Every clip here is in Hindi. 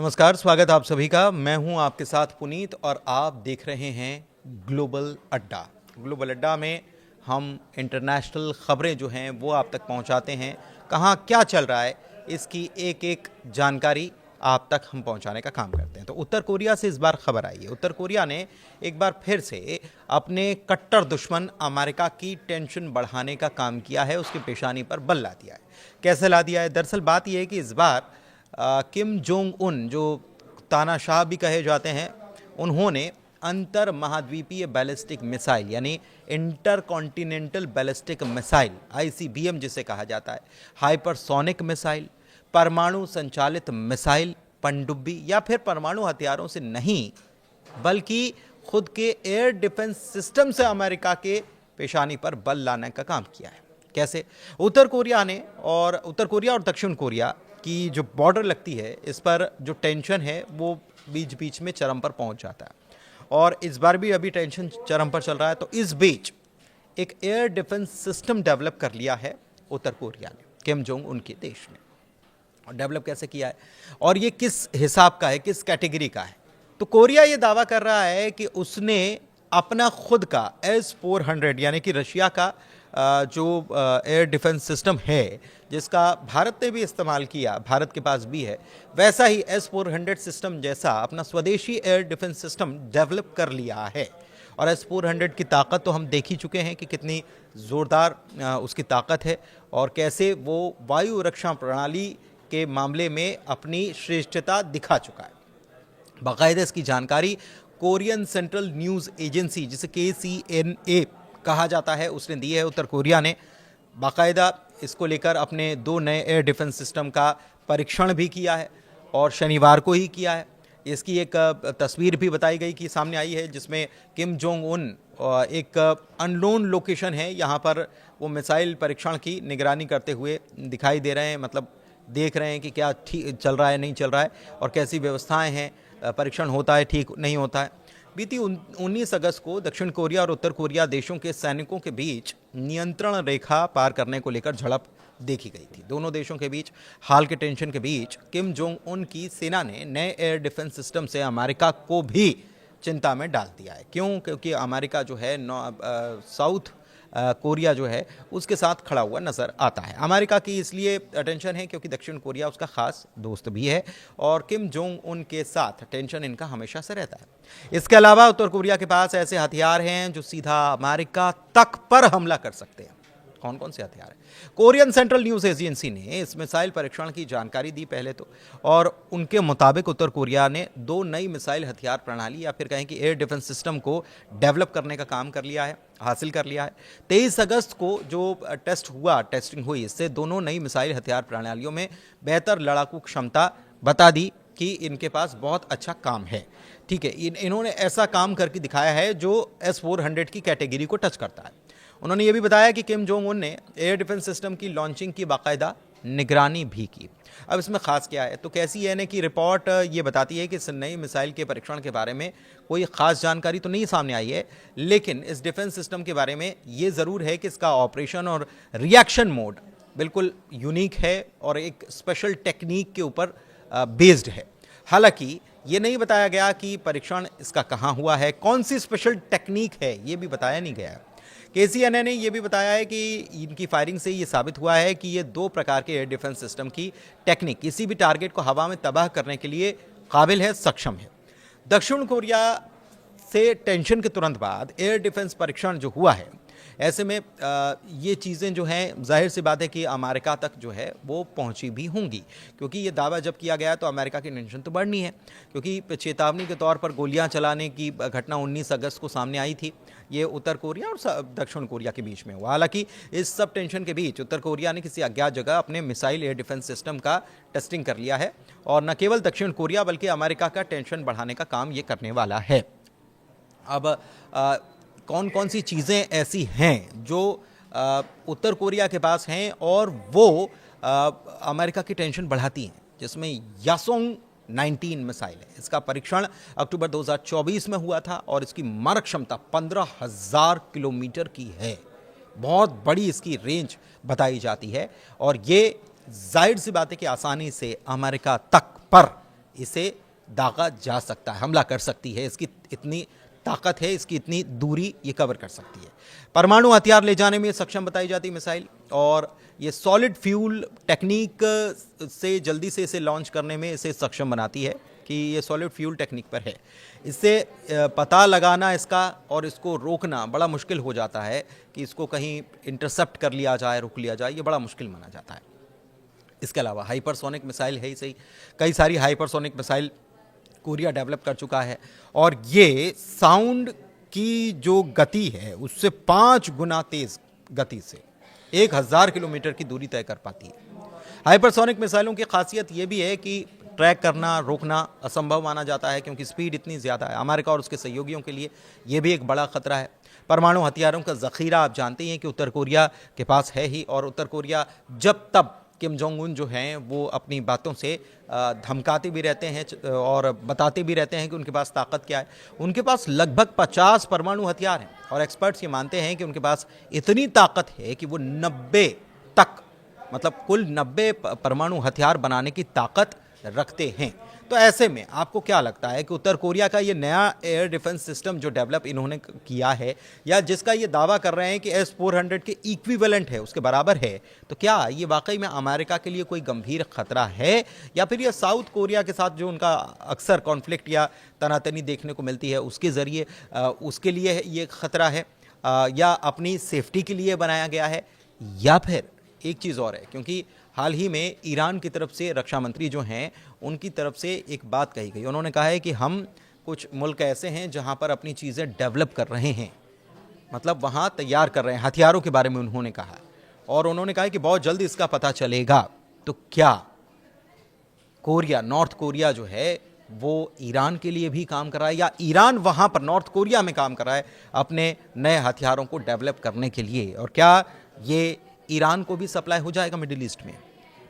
नमस्कार, स्वागत आप सभी का। मैं हूं आपके साथ पुनीत और आप देख रहे हैं ग्लोबल अड्डा। ग्लोबल अड्डा में हम इंटरनेशनल खबरें जो हैं वो आप तक पहुंचाते हैं। कहां क्या चल रहा है इसकी एक एक जानकारी आप तक हम पहुंचाने का काम करते हैं। तो उत्तर कोरिया से इस बार खबर आई है। उत्तर कोरिया ने एक बार फिर से अपने कट्टर दुश्मन अमेरिका की टेंशन बढ़ाने का काम किया है, उसकी पेशानी पर बल ला दिया है। कैसे ला दिया है? दरअसल बात यह है कि इस बार किम जोंग उन, जो तानाशाह भी कहे जाते हैं, उन्होंने अंतर महाद्वीपीय बैलिस्टिक मिसाइल यानी inter continental ballistic missile ICBM जिसे कहा जाता है, हाइपरसोनिक मिसाइल, परमाणु संचालित मिसाइल, पनडुब्बी या फिर परमाणु हथियारों से नहीं बल्कि खुद के एयर डिफेंस सिस्टम से अमेरिका के पेशानी पर बल लाने का काम किया है। कैसे? उत्तर कोरिया और दक्षिण कोरिया की जो बॉर्डर लगती है, इस पर जो टेंशन है वो बीच बीच में चरम पर पहुंच जाता है और इस बार भी अभी टेंशन चरम पर चल रहा है। तो इस बीच एक एयर डिफेंस सिस्टम डेवलप कर लिया है उत्तर कोरिया ने, किम जोंग उनके देश ने। और डेवलप कैसे किया है और ये किस हिसाब का है, किस कैटेगरी का है? तो कोरिया ये दावा कर रहा है कि उसने अपना खुद का S-400 यानी कि रशिया का जो एयर डिफेंस सिस्टम है, जिसका भारत ने भी इस्तेमाल किया, भारत के पास भी है, वैसा ही S-400 सिस्टम जैसा अपना स्वदेशी एयर डिफेंस सिस्टम डेवलप कर लिया है। और S-400 की ताकत तो हम देख ही चुके हैं कि कितनी ज़ोरदार उसकी ताकत है और कैसे वो वायु रक्षा प्रणाली के मामले में अपनी श्रेष्ठता दिखा चुका है। बाकायदा इसकी जानकारी कोरियन सेंट्रल न्यूज़ एजेंसी, जिसे KCNA कहा जाता है, उसने दी है। उत्तर कोरिया ने बाकायदा इसको लेकर अपने 2 नए एयर डिफेंस सिस्टम का परीक्षण भी किया है और शनिवार को ही किया है। इसकी एक तस्वीर भी बताई गई कि सामने आई है, जिसमें किम जोंग उन एक अननोन लोकेशन है, यहाँ पर वो मिसाइल परीक्षण की निगरानी करते हुए दिखाई दे रहे हैं। मतलब देख रहे हैं कि क्या ठीक चल रहा है, नहीं चल रहा है और कैसी व्यवस्थाएं हैं, परीक्षण होता है, ठीक नहीं होता है। बीती 19 अगस्त को दक्षिण कोरिया और उत्तर कोरिया देशों के सैनिकों के बीच नियंत्रण रेखा पार करने को लेकर झड़प देखी गई थी। दोनों देशों के बीच हाल के टेंशन के बीच किम जोंग उन की सेना ने नए एयर डिफेंस सिस्टम से अमेरिका को भी चिंता में डाल दिया है। क्यों? क्योंकि अमेरिका जो है साउथ कोरिया जो है उसके साथ खड़ा हुआ नज़र आता है। अमेरिका की इसलिए टेंशन है क्योंकि दक्षिण कोरिया उसका खास दोस्त भी है और किम जोंग उन के साथ टेंशन इनका हमेशा से रहता है। इसके अलावा उत्तर कोरिया के पास ऐसे हथियार हैं जो सीधा अमेरिका तक पर हमला कर सकते हैं। कौन कौन से हथियार है? कोरियन सेंट्रल न्यूज़ एजेंसी ने इस मिसाइल परीक्षण की जानकारी दी पहले तो, और उनके मुताबिक उत्तर कोरिया ने 2 नई मिसाइल हथियार प्रणाली या फिर कहें कि एयर डिफेंस सिस्टम को डेवलप करने का काम कर लिया है, हासिल कर लिया है। 23 अगस्त को जो टेस्टिंग हुई, इससे दोनों नई मिसाइल हथियार प्रणालियों में बेहतर लड़ाकू क्षमता बता दी कि इनके पास बहुत अच्छा काम है। ठीक है, इन्होंने ऐसा काम करके दिखाया है जो S-400 की कैटेगरी को टच करता है। उन्होंने ये भी बताया कि किम जोंग उन ने एयर डिफेंस सिस्टम की लॉन्चिंग की बाकायदा निगरानी भी की। अब इसमें खास क्या है? तो KCNA की रिपोर्ट ये बताती है कि इस नई मिसाइल के परीक्षण के बारे में कोई खास जानकारी तो नहीं सामने आई है, लेकिन इस डिफेंस सिस्टम के बारे में ये ज़रूर है कि इसका ऑपरेशन और रिएक्शन मोड बिल्कुल यूनिक है और एक स्पेशल टेक्निक के ऊपर बेस्ड है। हालांकि ये नहीं बताया गया कि परीक्षण इसका कहाँ हुआ है, कौन सी स्पेशल टेक्निक है, ये भी बताया नहीं गया है। KCNA ने यह भी बताया है कि इनकी फायरिंग से ये साबित हुआ है कि ये 2 प्रकार के एयर डिफेंस सिस्टम की टेक्निक किसी भी टारगेट को हवा में तबाह करने के लिए काबिल है, सक्षम है। दक्षिण कोरिया से टेंशन के तुरंत बाद एयर डिफेंस परीक्षण जो हुआ है, ऐसे में ये चीज़ें जो हैं जाहिर सी बात है कि अमेरिका तक जो है वो पहुंची भी होंगी, क्योंकि ये दावा जब किया गया तो अमेरिका की टेंशन तो बढ़नी है, क्योंकि चेतावनी के तौर पर गोलियां चलाने की घटना 19 अगस्त को सामने आई थी। ये उत्तर कोरिया और दक्षिण कोरिया के बीच में हुआ। हालांकि इस सब टेंशन के बीच उत्तर कोरिया ने किसी अज्ञात जगह अपने मिसाइल एयर डिफेंस सिस्टम का टेस्टिंग कर लिया है और न केवल दक्षिण कोरिया बल्कि अमेरिका का टेंशन बढ़ाने का काम ये करने वाला है। अब कौन कौन सी चीज़ें ऐसी हैं जो उत्तर कोरिया के पास हैं और वो अमेरिका की टेंशन बढ़ाती हैं, जिसमें यासोंग 19 मिसाइल है। इसका परीक्षण अक्टूबर 2024 में हुआ था और इसकी मारक क्षमता 15,000 किलोमीटर की है। बहुत बड़ी इसकी रेंज बताई जाती है और ये जाहिर सी बात है कि आसानी से अमेरिका तक पर इसे दागा जा सकता है, हमला कर सकती है, इसकी इतनी ताकत है, इसकी इतनी दूरी ये कवर कर सकती है। परमाणु हथियार ले जाने में सक्षम बताई जाती है मिसाइल, और ये सॉलिड फ्यूल टेक्निक से जल्दी से इसे लॉन्च करने में इसे सक्षम बनाती है कि ये सॉलिड फ्यूल टेक्निक पर है। इससे पता लगाना इसका और इसको रोकना बड़ा मुश्किल हो जाता है कि इसको कहीं इंटरसेप्ट कर लिया जाए, रोक लिया जाए, ये बड़ा मुश्किल माना जाता है। इसके अलावा हाइपरसोनिक मिसाइल है ही सही, कई सारी हाइपरसोनिक मिसाइल कोरिया डेवलप कर चुका है, और ये साउंड की जो गति है उससे 5 गुना तेज गति से 1000 किलोमीटर की दूरी तय कर पाती है। हाइपरसोनिक मिसाइलों की खासियत ये भी है कि ट्रैक करना, रोकना असंभव माना जाता है, क्योंकि स्पीड इतनी ज़्यादा है। अमेरिका और उसके सहयोगियों के लिए ये भी एक बड़ा खतरा है। परमाणु हथियारों का ज़ख़ीरा आप जानते हैं कि उत्तर कोरिया के पास है ही, और उत्तर कोरिया जब तब किम जोंग उन जो हैं वो अपनी बातों से धमकाते भी रहते हैं और बताते भी रहते हैं कि उनके पास ताकत क्या है। उनके पास लगभग 50 परमाणु हथियार हैं, और एक्सपर्ट्स ये मानते हैं कि उनके पास इतनी ताकत है कि वो 90 तक, मतलब कुल 90 परमाणु हथियार बनाने की ताकत रखते हैं। तो ऐसे में आपको क्या लगता है कि उत्तर कोरिया का ये नया एयर डिफेंस सिस्टम जो डेवलप इन्होंने किया है, या जिसका ये दावा कर रहे हैं कि S-400 के इक्विवेलेंट है, उसके बराबर है, तो क्या ये वाकई में अमेरिका के लिए कोई गंभीर खतरा है, या फिर ये साउथ कोरिया के साथ जो उनका अक्सर कॉन्फ्लिक्ट या तनातनी देखने को मिलती है उसके ज़रिए उसके लिए ये खतरा है, या अपनी सेफ्टी के लिए बनाया गया है, या फिर एक चीज़ और है। क्योंकि हाल ही में ईरान की तरफ से रक्षा मंत्री जो हैं उनकी तरफ से एक बात कही गई, उन्होंने कहा है कि हम कुछ मुल्क ऐसे हैं जहां पर अपनी चीज़ें डेवलप कर रहे हैं, मतलब वहां तैयार कर रहे हैं, हथियारों के बारे में उन्होंने कहा, और उन्होंने कहा कि बहुत जल्द इसका पता चलेगा। तो क्या कोरिया, नॉर्थ कोरिया जो है वो ईरान के लिए भी काम कर रहा है, या ईरान वहां पर नॉर्थ कोरिया में काम कर रहा है अपने नए हथियारों को डेवलप करने के लिए, और क्या ये ईरान को भी सप्लाई हो जाएगा मिडिल ईस्ट में?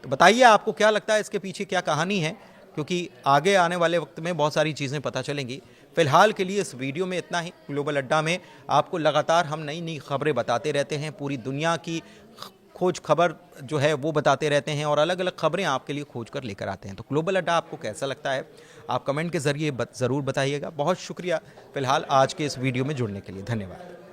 तो बताइए आपको क्या लगता है, इसके पीछे क्या कहानी है, क्योंकि आगे आने वाले वक्त में बहुत सारी चीज़ें पता चलेंगी। फिलहाल के लिए इस वीडियो में इतना ही। ग्लोबल अड्डा में आपको लगातार हम नई नई खबरें बताते रहते हैं, पूरी दुनिया की खोज खबर जो है वो बताते रहते हैं, और अलग अलग खबरें आपके लिए खोज कर लेकर आते हैं। तो ग्लोबल अड्डा आपको कैसा लगता है, आप कमेंट के ज़रिए ज़रूर बताइएगा। बहुत शुक्रिया फिलहाल आज के इस वीडियो में जुड़ने के लिए, धन्यवाद।